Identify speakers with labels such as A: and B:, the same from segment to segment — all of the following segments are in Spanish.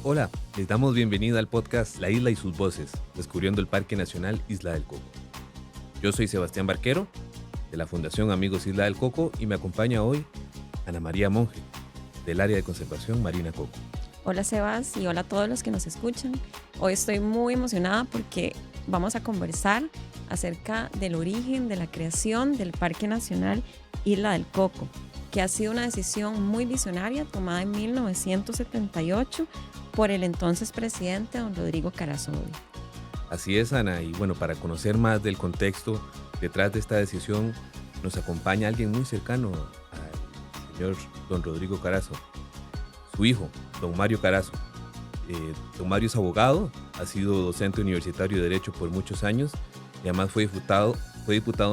A: Hola, les damos bienvenida al podcast La Isla y sus voces, descubriendo el Parque Nacional Isla del Coco. Yo soy Sebastián Barquero, de la Fundación Amigos Isla del Coco, y me acompaña hoy Ana María Monge, del Área de Conservación Marina Coco.
B: Hola Sebas y hola a todos los que nos escuchan. Hoy estoy muy emocionada porque vamos a conversar acerca del origen de la creación del Parque Nacional Isla del Coco, que ha sido una decisión muy visionaria tomada en 1978 por el entonces presidente don Rodrigo Carazo.
A: Así es, Ana, y bueno, para conocer más del contexto detrás de esta decisión, nos acompaña alguien muy cercano al señor don Rodrigo Carazo, su hijo, don Mario Carazo. Don Mario es abogado, ha sido docente universitario de Derecho por muchos años y además fue diputado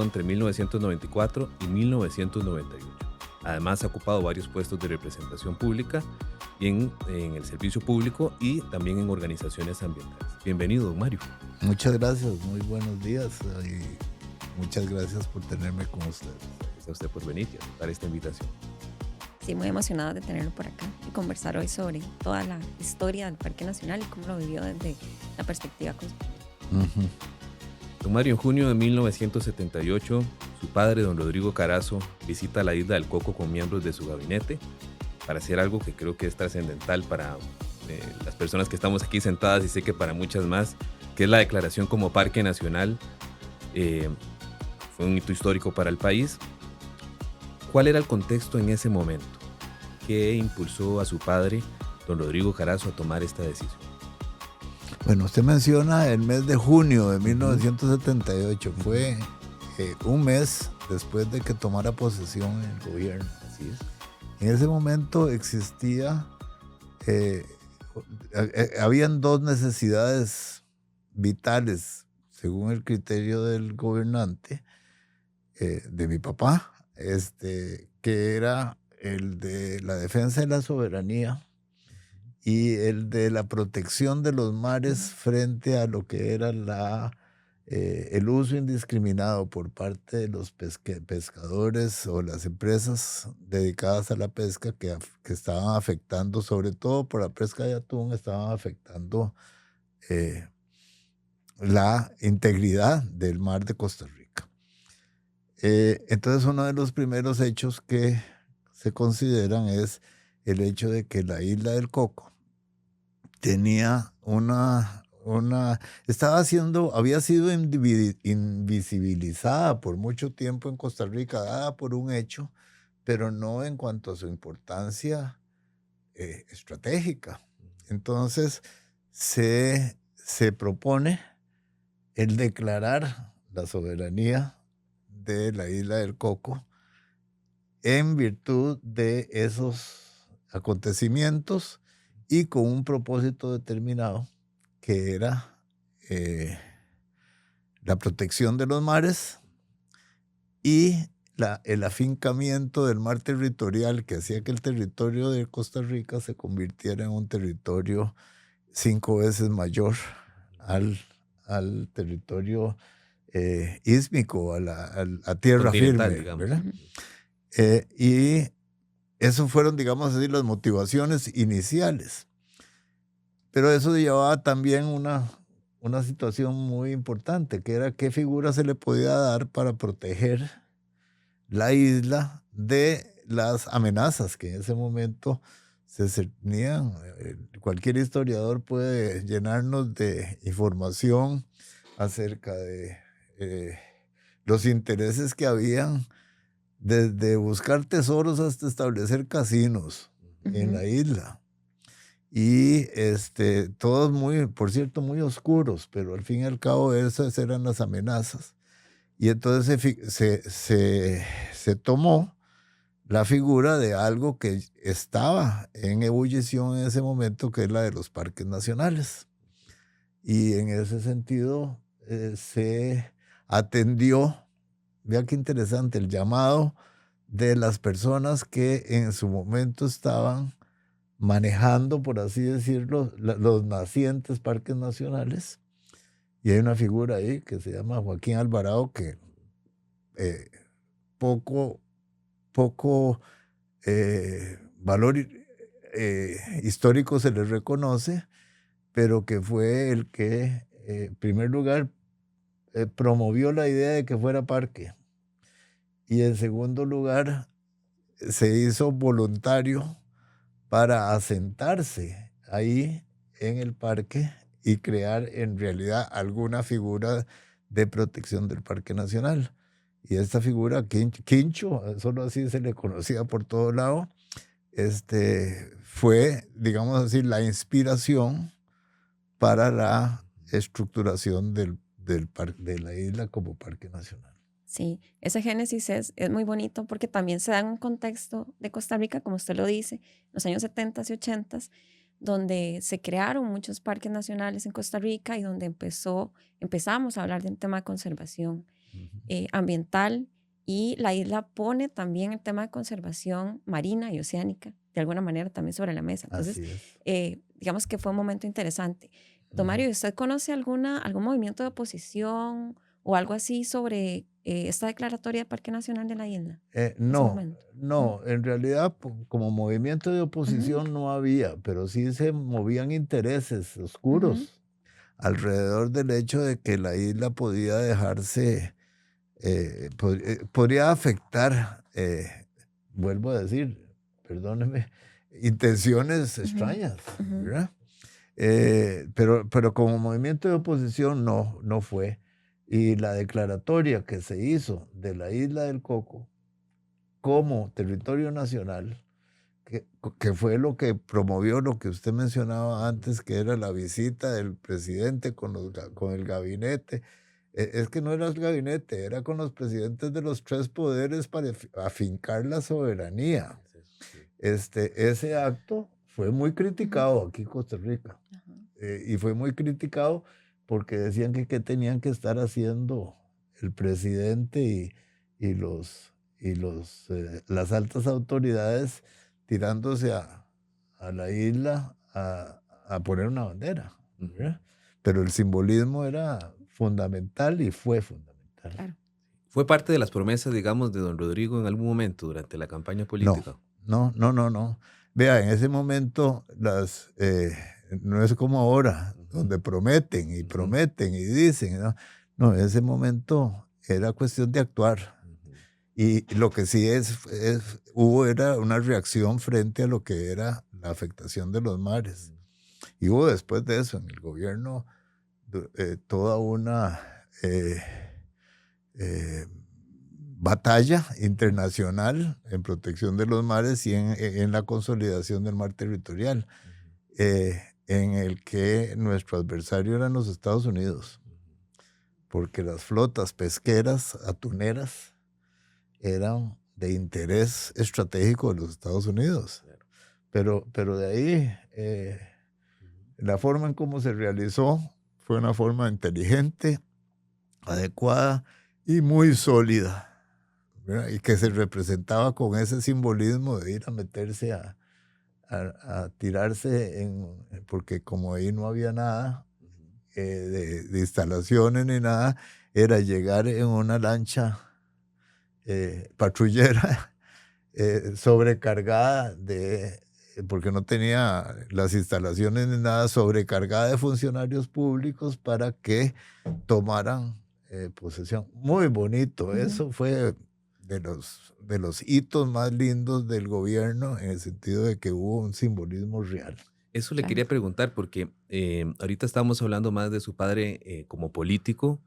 A: entre 1994 y 1998. Además ha ocupado varios puestos de representación pública y en el servicio público y también en organizaciones ambientales. Bienvenido, don Mario.
C: Muchas gracias, muy buenos días y muchas gracias por tenerme con ustedes.
A: Gracias a usted por venir y aceptar esta invitación.
B: Sí, muy emocionada de tenerlo por acá y conversar hoy sobre toda la historia del Parque Nacional y cómo lo vivió desde la perspectiva conservadora.
A: Don Mario, en junio de 1978, su padre, don Rodrigo Carazo, visita la Isla del Coco con miembros de su gabinete para hacer algo que creo que es trascendental para las personas que estamos aquí sentadas y sé que para muchas más, que es la declaración como Parque Nacional. Fue un hito histórico para el país. ¿Cuál era el contexto en ese momento? ¿Qué impulsó a su padre, don Rodrigo Carazo, a tomar esta decisión?
C: Bueno, usted menciona el mes de junio de 1978. Fue un mes después de que tomara posesión el gobierno.
A: Así es.
C: En ese momento existía, habían dos necesidades vitales, según el criterio del gobernante, de mi papá, que era el de la defensa de la soberanía y el de la protección de los mares frente a lo que era el uso indiscriminado por parte de los pescadores o las empresas dedicadas a la pesca que estaban afectando, sobre todo por la pesca de atún, estaban afectando la integridad del mar de Costa Rica. Entonces uno de los primeros hechos que se consideran es el hecho de que la Isla del Coco tenía había sido invisibilizada por mucho tiempo en Costa Rica, dada por un hecho, pero no en cuanto a su importancia estratégica. Entonces se propone el declarar la soberanía de la Isla del Coco en virtud de esos acontecimientos y con un propósito determinado que era la protección de los mares y el afincamiento del mar territorial que hacía que el territorio de Costa Rica se convirtiera en un territorio 5 veces mayor al territorio ísmico, a tierra firme,
A: digamos.
C: ¿verdad? Y eso fueron, digamos así, las motivaciones iniciales. Pero eso llevaba también una situación muy importante, que era qué figura se le podía dar para proteger la isla de las amenazas que en ese momento se cernían. Cualquier historiador puede llenarnos de información acerca de los intereses que habían desde buscar tesoros hasta establecer casinos en la isla. Y todos por cierto, muy oscuros, pero al fin y al cabo esas eran las amenazas. Y entonces se tomó la figura de algo que estaba en ebullición en ese momento, que es la de los parques nacionales. Y en ese sentido se atendió, vea qué interesante, el llamado de las personas que en su momento estaban manejando, por así decirlo, los nacientes parques nacionales. Y hay una figura ahí que se llama Joaquín Alvarado que poco valor histórico se le reconoce, pero que fue el que, en primer lugar, promovió la idea de que fuera parque. Y en segundo lugar, se hizo voluntario para asentarse ahí en el parque y crear en realidad alguna figura de protección del Parque Nacional. Y esta figura, Quincho, solo así se le conocía por todo lado, fue, digamos así, la inspiración para la estructuración de la isla como Parque Nacional.
B: Sí, ese génesis es muy bonito porque también se da en un contexto de Costa Rica, como usted lo dice, en los años 70 y 80, donde se crearon muchos parques nacionales en Costa Rica y donde empezamos a hablar de un tema de conservación ambiental, y la isla pone también el tema de conservación marina y oceánica, de alguna manera también sobre la mesa. Entonces, digamos que fue un momento interesante. Don Mario, ¿usted conoce algún movimiento de oposición o algo así sobre esta declaratoria de Parque Nacional de la isla?
C: No, en realidad como movimiento de oposición no había, pero sí se movían intereses oscuros alrededor del hecho de que la isla podía dejarse, podría afectar, vuelvo a decir, perdóneme, intenciones extrañas, ¿verdad? Pero como movimiento de oposición no fue. Y la declaratoria que se hizo de la isla del Coco como territorio nacional, que fue lo que promovió lo que usted mencionaba antes, que era la visita del presidente con el gabinete. Es que no era el gabinete, era con los presidentes de los 3 poderes para afincar la soberanía. Ese acto fue muy criticado aquí en Costa Rica. Y fue muy criticado porque decían que tenían que estar haciendo el presidente y las altas autoridades tirándose a la isla a poner una bandera, ¿verdad? Pero el simbolismo era fundamental y fue fundamental.
B: Claro.
A: ¿Fue parte de las promesas, digamos, de don Rodrigo en algún momento durante la campaña política?
C: No. Vea, en ese momento no es como ahora, donde prometen y dicen, ¿no? No, en ese momento era cuestión de actuar. Y lo que sí era una reacción frente a lo que era la afectación de los mares. Y hubo después de eso en el gobierno toda una batalla internacional en protección de los mares y en la consolidación del mar territorial, en el que nuestro adversario eran los Estados Unidos, porque las flotas pesqueras, atuneras, eran de interés estratégico de los Estados Unidos. Pero de ahí, la forma en cómo se realizó fue una forma inteligente, adecuada y muy sólida, ¿verdad? Y que se representaba con ese simbolismo de ir a meterse a tirarse porque como ahí no había nada de instalaciones ni nada, era llegar en una lancha patrullera sobrecargada porque no tenía las instalaciones ni nada, sobrecargada de funcionarios públicos para que tomaran posesión. Muy bonito, eso fue de los hitos más lindos del gobierno, en el sentido de que hubo un simbolismo real.
A: Eso le quería preguntar porque ahorita estamos hablando más de su padre como político,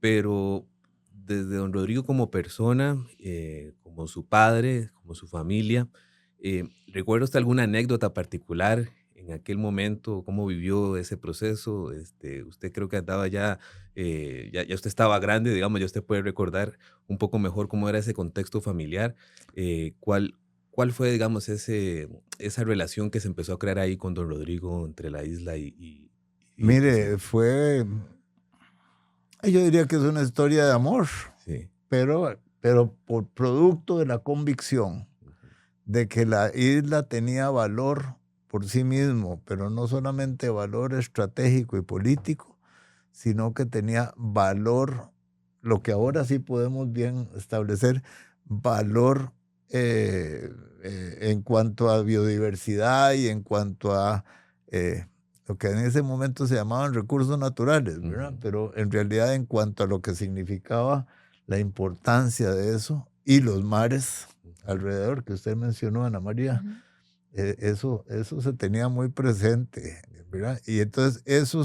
A: pero desde don Rodrigo como persona, como su padre, como su familia, ¿recuerda usted alguna anécdota particular en aquel momento? ¿Cómo vivió ese proceso? Usted creo que andaba ya usted estaba grande, digamos, ya usted puede recordar un poco mejor cómo era ese contexto familiar. ¿Cuál fue, digamos, esa relación que se empezó a crear ahí con don Rodrigo entre la isla y
C: Mire, yo diría que es una historia de amor,
A: sí,
C: pero por producto de la convicción de que la isla tenía valor por sí mismo, pero no solamente valor estratégico y político, sino que tenía valor, lo que ahora sí podemos bien establecer, valor en cuanto a biodiversidad y en cuanto a lo que en ese momento se llamaban recursos naturales, ¿verdad? Pero en realidad en cuanto a lo que significaba la importancia de eso y los mares alrededor que usted mencionó, Ana María, eso se tenía muy presente, ¿verdad? Y entonces eso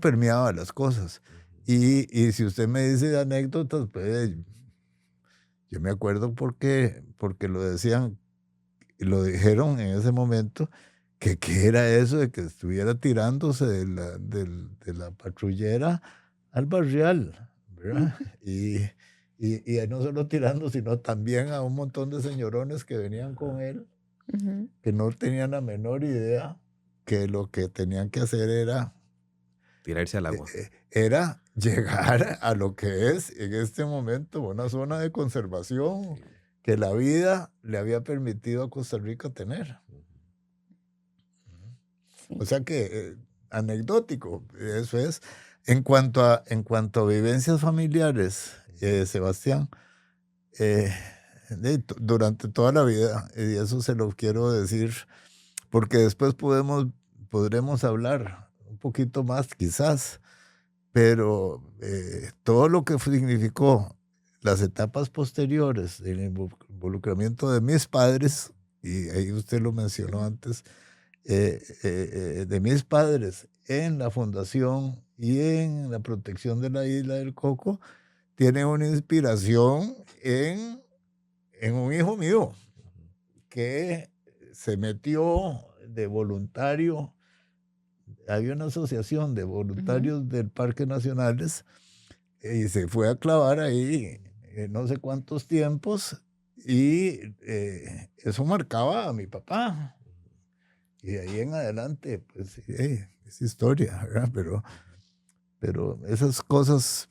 C: permeaba las cosas. Y si usted me dice de anécdotas, pues yo me acuerdo porque lo decían, lo dijeron en ese momento, que era eso de que estuviera tirándose de la patrullera al barrial, ¿verdad? Y no solo tirando, sino también a un montón de señorones que venían con él, que no tenían la menor idea que lo que tenían que hacer era
A: tirarse al agua.
C: Era llegar a lo que es en este momento una zona de conservación que la vida le había permitido a Costa Rica tener. Sí. O sea que anecdótico, eso es. En cuanto a vivencias familiares, Sebastián, durante toda la vida, y eso se lo quiero decir, porque después podremos hablar un poquito más quizás, pero todo lo que significó las etapas posteriores del involucramiento de mis padres, y ahí usted lo mencionó antes, de mis padres en la fundación y en la protección de la isla del Coco, tiene una inspiración en un hijo mío que se metió de voluntario. Había una asociación de voluntarios del Parque Nacionales y se fue a clavar ahí no sé cuántos tiempos y eso marcaba a mi papá. Y de ahí en adelante, pues es historia, ¿verdad? Pero esas cosas,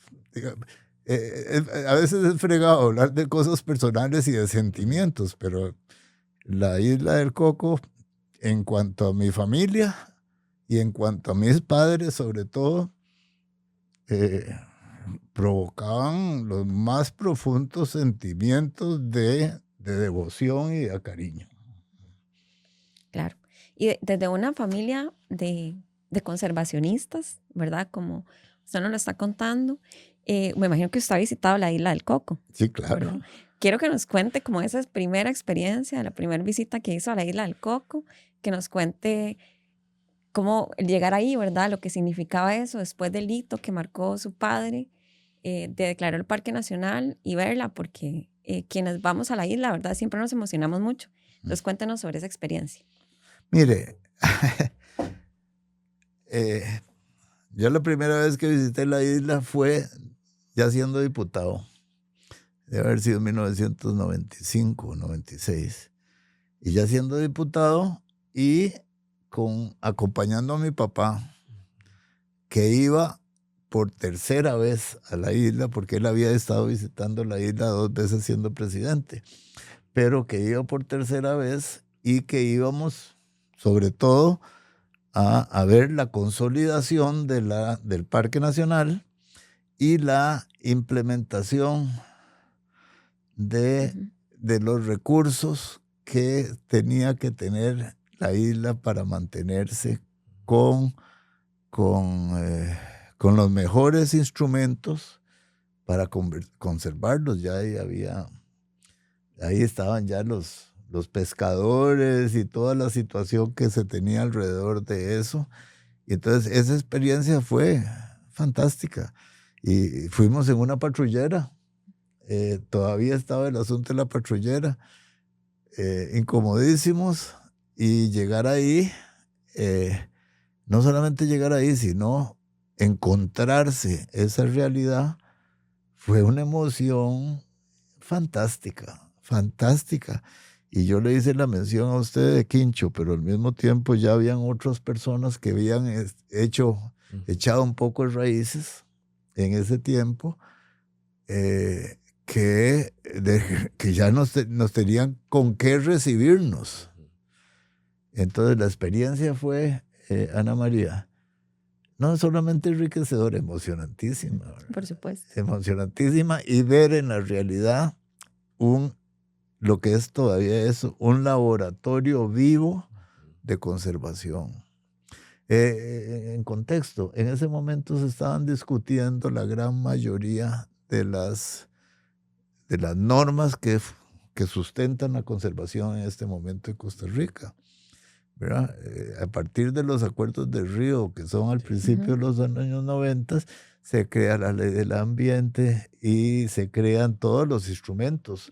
C: a veces es fregado hablar de cosas personales y de sentimientos, pero la isla del Coco, en cuanto a mi familia y en cuanto a mis padres, sobre todo, provocaban los más profundos sentimientos de devoción y de cariño.
B: Claro. Y desde una familia de conservacionistas, ¿verdad? Como usted nos lo está contando, me imagino que usted ha visitado la isla del Coco.
C: Sí, claro.
B: ¿Verdad? Quiero que nos cuente como esa primera experiencia, la primera visita que hizo a la isla del Coco, que nos cuente cómo llegar ahí, ¿verdad? Lo que significaba eso después del hito que marcó su padre de declarar el Parque Nacional y verla, porque quienes vamos a la isla, ¿verdad? Siempre nos emocionamos mucho. Entonces cuéntenos sobre esa experiencia.
C: Mire, yo la primera vez que visité la isla fue ya siendo diputado. Debe haber sido en 1995 o 96. Y ya siendo diputado y acompañando a mi papá, que iba por tercera vez a la isla, porque él había estado visitando la isla 2 veces siendo presidente, pero que iba por tercera vez y que íbamos sobre todo a ver la consolidación del Parque Nacional y la implementación de los recursos que tenía que tener la isla para mantenerse con los mejores instrumentos para conservarlos. Ya ahí estaban ya los pescadores y toda la situación que se tenía alrededor de eso. Y entonces esa experiencia fue fantástica. Y fuimos en una patrullera. Todavía estaba el asunto de la patrullera. Incomodísimos. Y llegar ahí, no solamente llegar ahí, sino encontrarse esa realidad, fue una emoción fantástica, fantástica. Y yo le hice la mención a usted de Quincho, pero al mismo tiempo ya habían otras personas que habían echado un poco de raíces en ese tiempo, que ya nos tenían con qué recibirnos. Entonces la experiencia fue, Ana María, no solamente enriquecedora, emocionantísima. ¿verdad?
B: Por supuesto.
C: Emocionantísima, y ver en la realidad lo que es todavía es un laboratorio vivo de conservación. En contexto, en ese momento se estaban discutiendo la gran mayoría de las normas que sustentan la conservación en este momento en Costa Rica, ¿verdad? A partir de los acuerdos de Río, que son al principio de los años 90, se crea la ley del ambiente y se crean todos los instrumentos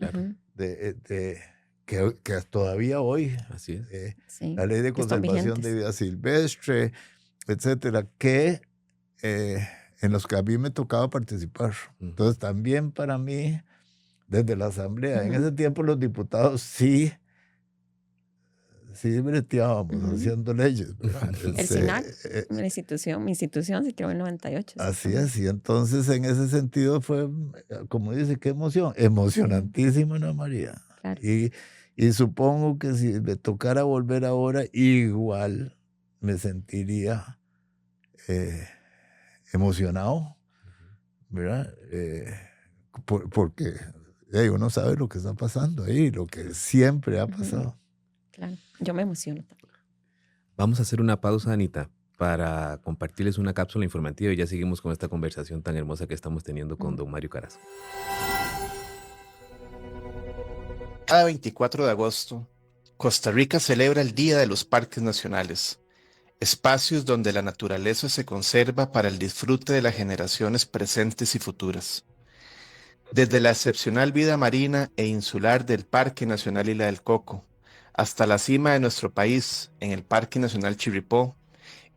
C: que todavía hoy,
A: Así es.
B: Sí,
C: la ley de
B: que están
C: conservación de
B: vigentes.
C: vida silvestre, etcétera, en los que a mí me tocaba participar. Entonces también para mí, desde la asamblea, en ese tiempo los diputados sí breteábamos haciendo leyes, ¿verdad?
B: El SINAC, mi institución se creó en el 98.
C: Así es, y entonces en ese sentido fue, como dice, qué emoción, emocionantísima, Ana María.
B: Claro.
C: Y supongo que si me tocara volver ahora, igual me sentiría emocionado, ¿verdad? Porque uno sabe lo que está pasando ahí, lo que siempre ha pasado.
B: Claro, yo me emociono también.
A: Vamos a hacer una pausa, Anita, para compartirles una cápsula informativa y ya seguimos con esta conversación tan hermosa que estamos teniendo con don Mario Carazo.
D: Cada 24 de agosto, Costa Rica celebra el Día de los Parques Nacionales, espacios donde la naturaleza se conserva para el disfrute de las generaciones presentes y futuras. Desde la excepcional vida marina e insular del Parque Nacional Isla del Coco, hasta la cima de nuestro país, en el Parque Nacional Chirripó,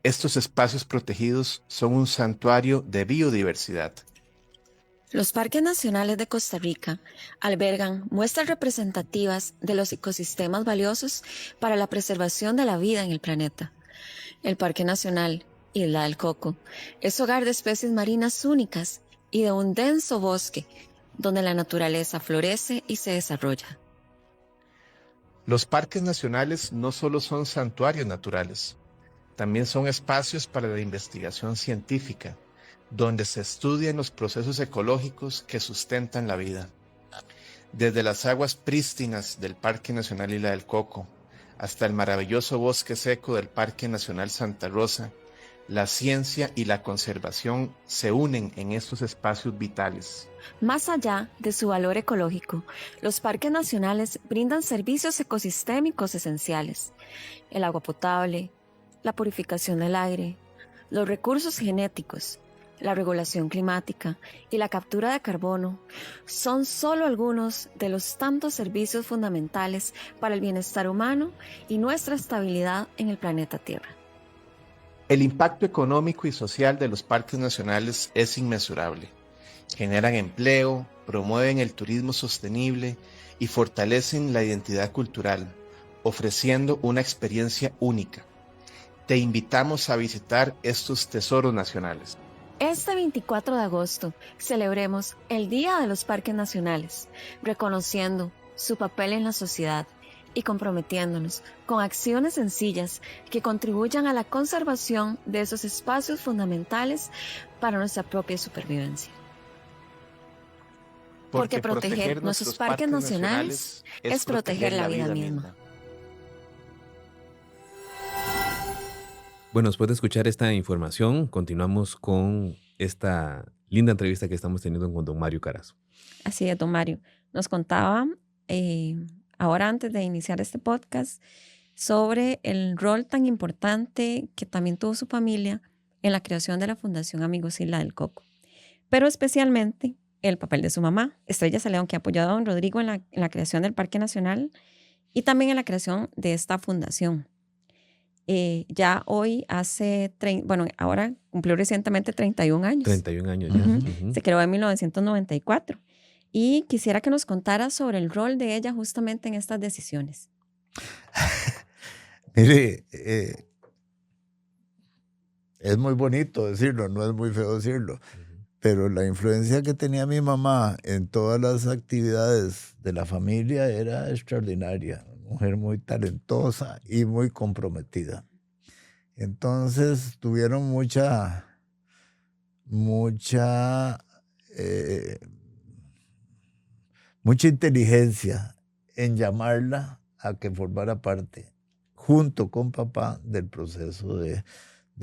D: estos espacios protegidos son un santuario de biodiversidad.
B: Los parques nacionales de Costa Rica albergan muestras representativas de los ecosistemas valiosos para la preservación de la vida en el planeta. El Parque Nacional Isla del Coco es hogar de especies marinas únicas y de un denso bosque donde la naturaleza florece y se desarrolla.
D: Los parques nacionales no solo son santuarios naturales, también son espacios para la investigación científica, donde se estudian los procesos ecológicos que sustentan la vida. Desde las aguas prístinas del Parque Nacional Isla del Coco hasta el maravilloso bosque seco del Parque Nacional Santa Rosa, la ciencia y la conservación se unen en estos espacios vitales.
B: Más allá de su valor ecológico, los parques nacionales brindan servicios ecosistémicos esenciales: el agua potable, la purificación del aire, los recursos genéticos, la regulación climática y la captura de carbono son solo algunos de los tantos servicios fundamentales para el bienestar humano y nuestra estabilidad en el planeta Tierra.
D: El impacto económico y social de los parques nacionales es inmensurable. Generan empleo, promueven el turismo sostenible y fortalecen la identidad cultural, ofreciendo una experiencia única. Te invitamos a visitar estos tesoros nacionales.
B: Este 24 de agosto celebremos el Día de los Parques Nacionales, reconociendo su papel en la sociedad y comprometiéndonos con acciones sencillas que contribuyan a la conservación de esos espacios fundamentales para nuestra propia supervivencia. Porque proteger nuestros parques nacionales es proteger la vida misma.
A: Bueno, después de escuchar esta información, continuamos con esta linda entrevista que estamos teniendo con don Mario Carazo.
B: Así es, don Mario. Nos contaba ahora, antes de iniciar este podcast, sobre el rol tan importante que también tuvo su familia en la creación de la Fundación Amigos Isla del Coco, pero especialmente el papel de su mamá, Estrella León, que ha apoyado a don Rodrigo en la creación del Parque Nacional y también en la creación de esta fundación. Ya hoy ahora cumplió recientemente 31 años.
A: 31 años ya.
B: Se creó en 1994. Y quisiera que nos contara sobre el rol de ella justamente en estas decisiones.
C: Mire, es muy bonito decirlo, no es muy feo decirlo, pero la influencia que tenía mi mamá en todas las actividades de la familia era extraordinaria. Mujer muy talentosa y muy comprometida. Entonces tuvieron mucha mucha inteligencia en llamarla a que formara parte, junto con papá, del proceso de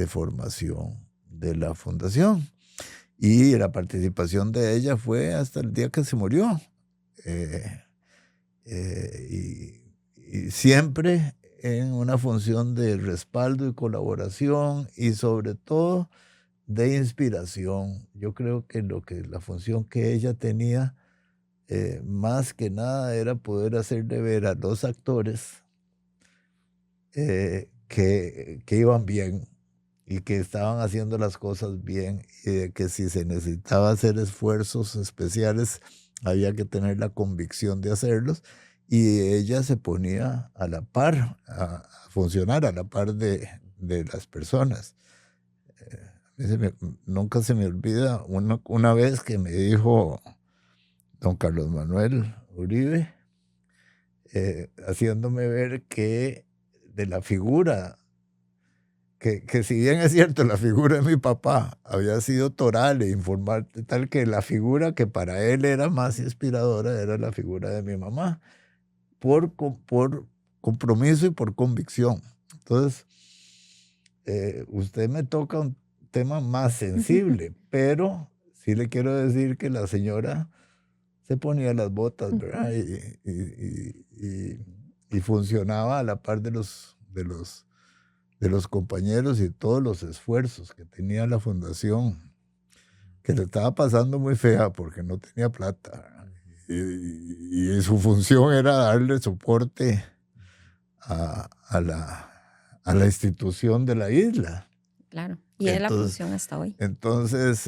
C: formación de la fundación. Y la participación de ella fue hasta el día que se murió. Y siempre en una función de respaldo y colaboración y sobre todo de inspiración. Yo creo que la función que ella tenía más que nada era poder hacerle ver a los actores que iban bien y que estaban haciendo las cosas bien y de que si se necesitaba hacer esfuerzos especiales había que tener la convicción de hacerlos, y ella se ponía a la par, a funcionar a la par de las personas. Nunca se me olvida una vez que me dijo don Carlos Manuel Uribe, haciéndome ver que de la figura, que si bien es cierto, la figura de mi papá había sido toral e informante, tal que la figura que para él era más inspiradora era la figura de mi mamá, por compromiso y por convicción. Entonces, usted me toca un tema más sensible, pero sí le quiero decir que la señora se ponía las botas, ¿verdad? Y funcionaba a la par de los compañeros y todos los esfuerzos que tenía la fundación, que le estaba pasando muy fea porque no tenía plata. Y su función era darle soporte a la institución de la isla.
B: Claro, y es la función hasta hoy.
C: Entonces,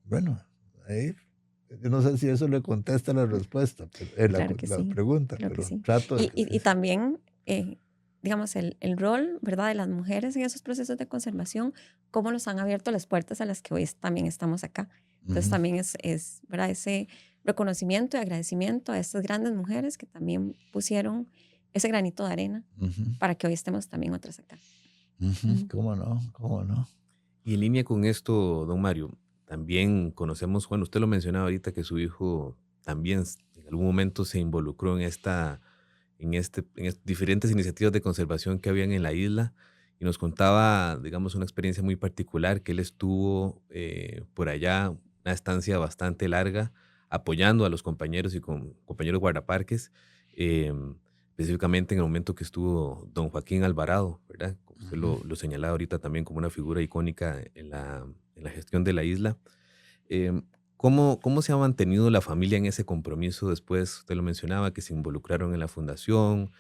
C: bueno, ahí, yo no sé si eso le contesta la respuesta,
B: Claro que
C: la
B: sí,
C: pregunta,
B: claro
C: pero
B: que sí.
C: trato de
B: Y también, digamos, el rol, ¿verdad?, de las mujeres en esos procesos de conservación, cómo nos han abierto las puertas a las que hoy también estamos acá. Entonces también es, ¿verdad?, ese reconocimiento y agradecimiento a estas grandes mujeres que también pusieron ese granito de arena para que hoy estemos también otras acá.
C: ¿Cómo no? ¿Cómo no?
A: Y en línea con esto, don Mario, también conocemos, bueno, usted lo mencionaba ahorita, que su hijo también en algún momento se involucró en diferentes iniciativas de conservación que habían en la isla, y nos contaba, digamos, una experiencia muy particular, que él estuvo por allá una estancia bastante larga apoyando a los compañeros y compañeros guardaparques, específicamente en el momento que estuvo don Joaquín Alvarado, ¿verdad? Como usted lo señalaba ahorita también como una figura icónica en la gestión de la isla. ¿Cómo se ha mantenido la familia en ese compromiso después? Usted lo mencionaba, que se involucraron en la fundación.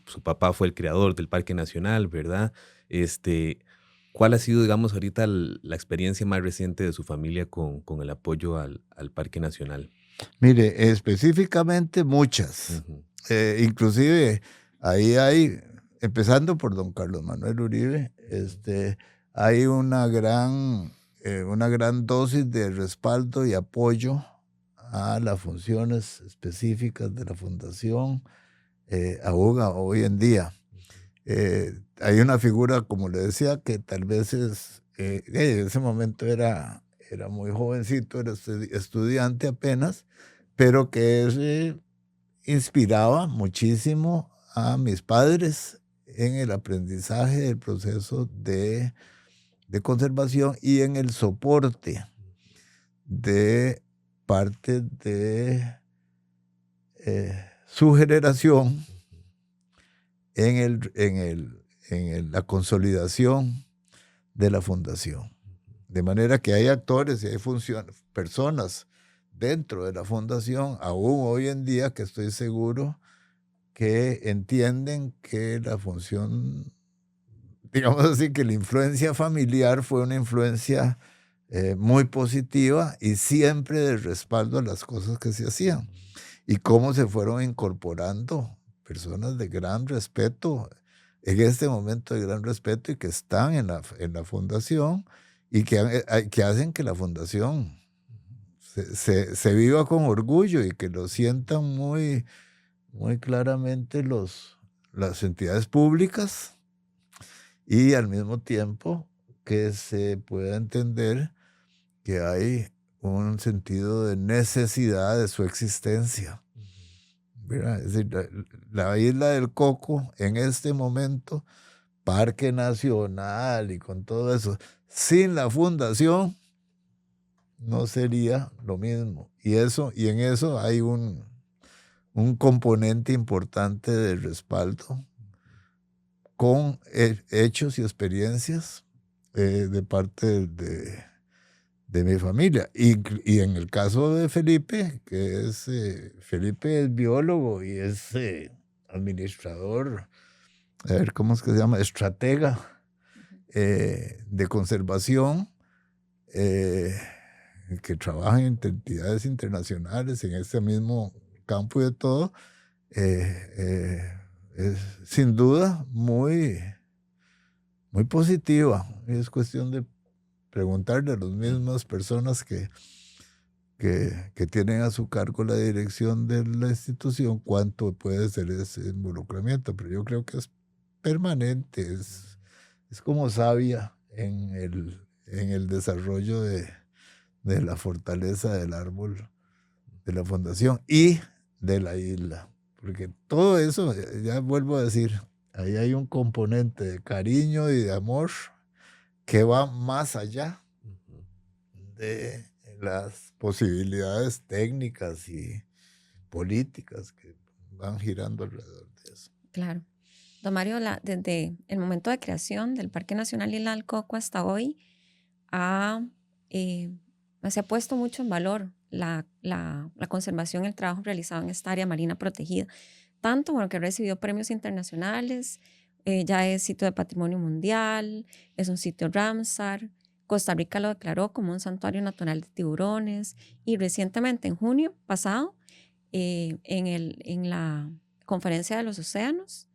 A: Su papá fue el creador del Parque Nacional, ¿verdad? ¿Cuál ha sido, digamos, ahorita la experiencia más reciente de su familia con el apoyo al Parque Nacional?
C: Mire, específicamente muchas. Inclusive ahí hay, empezando por don Carlos Manuel Uribe, hay una gran dosis de respaldo y apoyo a las funciones específicas de la fundación, aún hoy en día. Hay una figura, como le decía, que tal vez en ese momento era muy jovencito, era estudiante apenas, pero que inspiraba muchísimo a mis padres en el aprendizaje del proceso de conservación y en el soporte de parte de su generación en la consolidación de la fundación. De manera que hay actores y hay personas dentro de la fundación, aún hoy en día, que estoy seguro que entienden que la función, digamos así, que la influencia familiar fue una influencia muy positiva y siempre de respaldo a las cosas que se hacían. Y cómo se fueron incorporando personas de gran respeto, en este momento de gran respeto, y que están en la fundación y que hacen que la fundación se viva con orgullo y que lo sientan muy, muy claramente las entidades públicas, y al mismo tiempo que se pueda entender que hay un sentido de necesidad de su existencia. ¿Verdad? Es decir, la isla del Coco en este momento, parque nacional y con todo eso, sin la fundación no sería lo mismo. Y en eso hay un componente importante de respaldo con hechos y experiencias de parte de mi familia. Y en el caso de Felipe, que es Felipe es biólogo y es administrador, a ver, ¿cómo es que se llama? Estratega de conservación, que trabaja en entidades internacionales en este mismo campo y de todo, es sin duda muy, muy positiva. Es cuestión de preguntarle a las mismas personas que tienen a su cargo la dirección de la institución cuánto puede ser ese involucramiento, pero yo creo que es permanente, es como savia en el desarrollo de la fortaleza del árbol de la fundación y de la isla, porque todo eso, ya vuelvo a decir, ahí hay un componente de cariño y de amor que va más allá de las posibilidades técnicas y políticas que van girando alrededor de eso.
B: Claro. Don Mario, desde el momento de creación del Parque Nacional Isla del Coco hasta hoy, se ha puesto mucho en valor la conservación y el trabajo realizado en esta área marina protegida. Tanto que recibió premios internacionales, ya es sitio de patrimonio mundial, es un sitio Ramsar. Costa Rica lo declaró como un santuario natural de tiburones y recientemente, en junio pasado, en la Conferencia de los Océanos,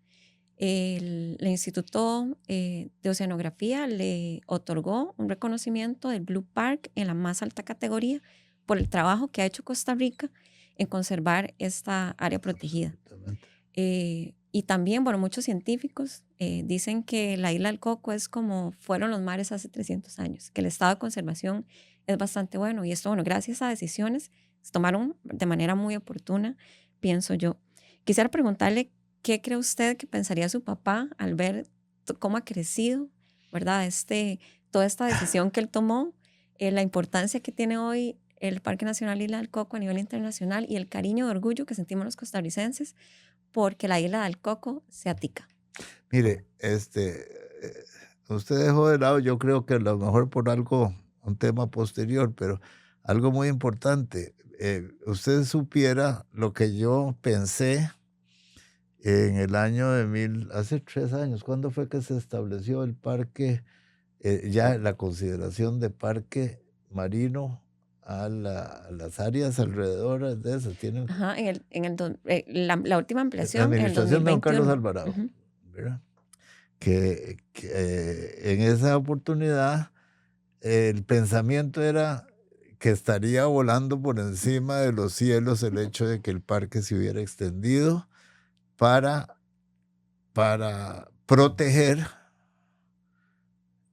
B: el Instituto de Oceanografía le otorgó un reconocimiento del Blue Park en la más alta categoría por el trabajo que ha hecho Costa Rica en conservar esta área protegida. Y también, bueno, muchos científicos dicen que la isla del Coco es como fueron los mares hace 300 años, que el estado de conservación es bastante bueno. Y esto, bueno, gracias a decisiones se tomaron de manera muy oportuna, pienso yo. Quisiera preguntarle, ¿qué cree usted que pensaría su papá al ver cómo ha crecido, ¿verdad? Toda esta decisión que él tomó, la importancia que tiene hoy el Parque Nacional Isla del Coco a nivel internacional y el cariño y orgullo que sentimos los costarricenses porque la Isla del Coco se atica?
C: Mire, usted dejó de lado, yo creo que a lo mejor por algo, un tema posterior, pero algo muy importante. Usted supiera lo que yo pensé en el año hace 3 años, ¿cuándo fue que se estableció el parque, ya la consideración de parque marino a las áreas alrededor de eso? ¿Tienen?
B: Ajá, la última ampliación.
C: La administración de don Carlos
B: 2021.
C: Alvarado,
B: Uh-huh.
C: ¿verdad? Que en esa oportunidad el pensamiento era que estaría volando por encima de los cielos el hecho de que el parque se hubiera extendido para proteger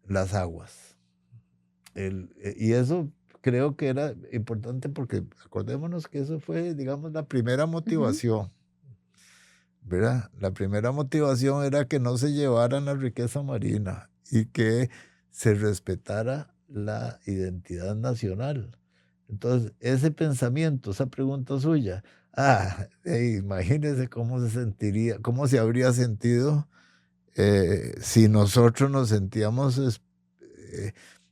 C: las aguas. Y eso creo que era importante porque acordémonos que eso fue, digamos, la primera motivación. ¿Verdad? La primera motivación era que no se llevaran la riqueza marina y que se respetara la identidad nacional. Entonces, ese pensamiento, esa pregunta suya, imagínese cómo se sentiría, cómo se habría sentido si nosotros nos sentíamos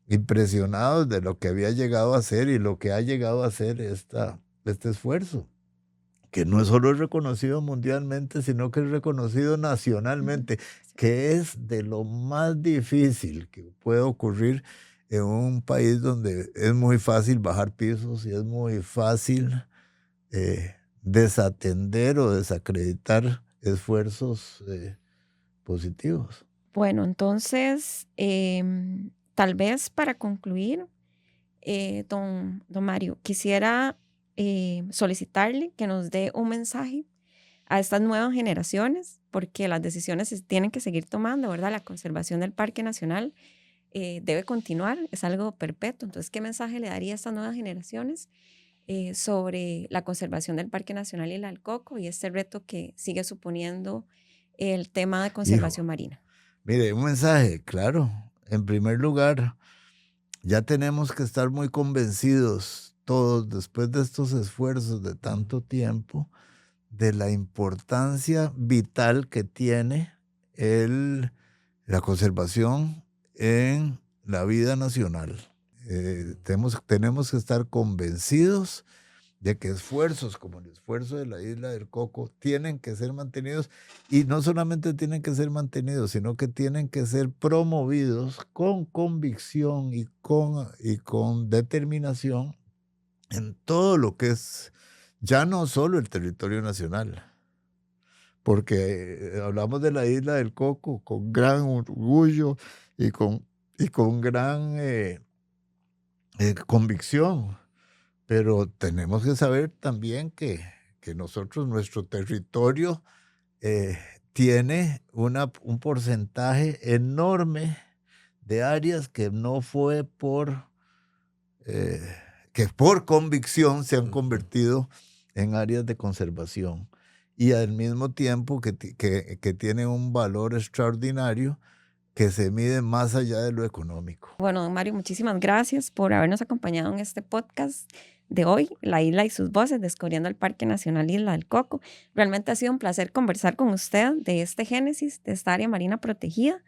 C: impresionados de lo que había llegado a ser y lo que ha llegado a ser este esfuerzo, que no solo es reconocido mundialmente, sino que es reconocido nacionalmente, que es de lo más difícil que puede ocurrir en un país donde es muy fácil bajar pisos y es muy fácil desatender o desacreditar esfuerzos positivos.
B: Bueno, entonces, tal vez para concluir, don Mario, quisiera solicitarle que nos dé un mensaje a estas nuevas generaciones, porque las decisiones se tienen que seguir tomando, ¿verdad? La conservación del Parque Nacional debe continuar, es algo perpetuo. Entonces, ¿qué mensaje le daría a estas nuevas generaciones sobre la conservación del Parque Nacional Isla del Coco y este reto que sigue suponiendo el tema de conservación marina?
C: Mire, un mensaje, claro. En primer lugar, ya tenemos que estar muy convencidos todos, después de estos esfuerzos de tanto tiempo, de la importancia vital que tiene la conservación en la vida nacional. Tenemos que estar convencidos de que esfuerzos como el esfuerzo de la Isla del Coco tienen que ser mantenidos, y no solamente tienen que ser mantenidos, sino que tienen que ser promovidos con convicción y con determinación en todo lo que es ya no solo el territorio nacional, porque hablamos de la Isla del Coco con gran orgullo y con gran convicción. Pero tenemos que saber también que nuestro territorio tiene un porcentaje enorme de áreas que no fue que por convicción se han convertido en áreas de conservación, y al mismo tiempo que tiene un valor extraordinario que se mide más allá de lo económico.
B: Bueno, don Mario, muchísimas gracias por habernos acompañado en este podcast de hoy, La Isla y sus voces, descubriendo el Parque Nacional Isla del Coco. Realmente ha sido un placer conversar con usted de este génesis, de esta área marina protegida,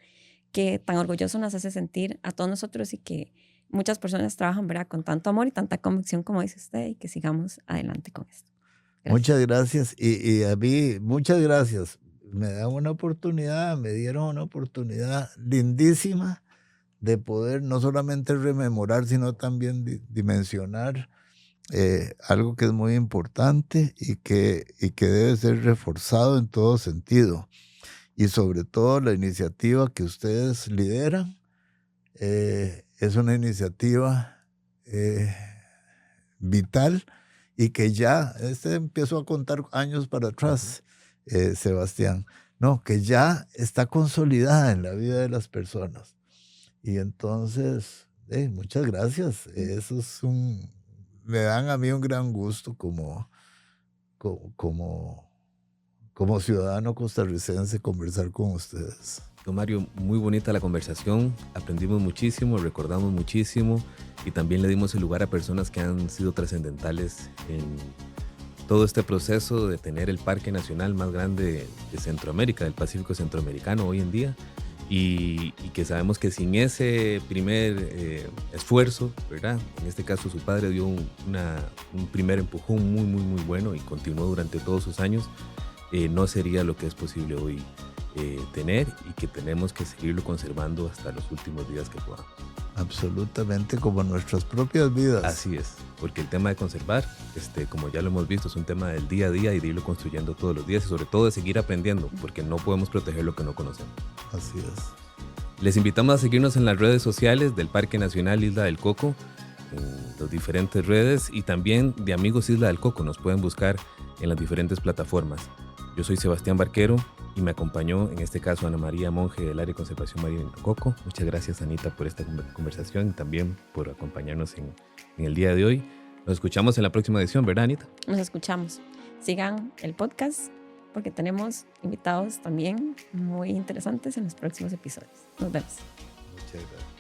B: que tan orgulloso nos hace sentir a todos nosotros y que muchas personas trabajan, ¿verdad?, con tanto amor y tanta convicción como dice usted, y que sigamos adelante con esto.
C: Gracias. Muchas gracias, y a mí, muchas gracias. Me dieron una oportunidad lindísima de poder no solamente rememorar, sino también dimensionar algo que es muy importante y que debe ser reforzado en todo sentido. Y sobre todo la iniciativa que ustedes lideran es una iniciativa vital, y que ya, empiezo a contar años para atrás, Sebastián, que ya está consolidada en la vida de las personas. Y entonces, muchas gracias. Eso me dan a mí un gran gusto como ciudadano costarricense conversar con ustedes.
A: Don Mario, muy bonita la conversación, aprendimos muchísimo, recordamos muchísimo, y también le dimos el lugar a personas que han sido trascendentales en todo este proceso de tener el parque nacional más grande de Centroamérica, del Pacífico Centroamericano hoy en día, y que sabemos que sin ese primer esfuerzo, ¿verdad? En este caso su padre dio un primer empujón muy, muy, muy bueno, y continuó durante todos sus años, no sería lo que es posible hoy tener, y que tenemos que seguirlo conservando hasta los últimos días que podamos.
C: Absolutamente, como nuestras propias vidas.
A: Así es, porque el tema de conservar, como ya lo hemos visto, es un tema del día a día y de irlo construyendo todos los días, y sobre todo de seguir aprendiendo, porque no podemos proteger lo que no conocemos.
C: Así es.
A: Les invitamos a seguirnos en las redes sociales del Parque Nacional Isla del Coco, en las diferentes redes, y también de Amigos Isla del Coco. Nos pueden buscar en las diferentes plataformas. Yo soy Sebastián Barquero, y me acompañó en este caso Ana María Monge del Área de Conservación Marina de Coco. Muchas gracias, Anita, por esta conversación, y también por acompañarnos en el día de hoy. Nos escuchamos en la próxima edición, ¿verdad, Anita?
B: Nos escuchamos. Sigan el podcast, porque tenemos invitados también muy interesantes en los próximos episodios. Nos vemos.
C: Muchas gracias.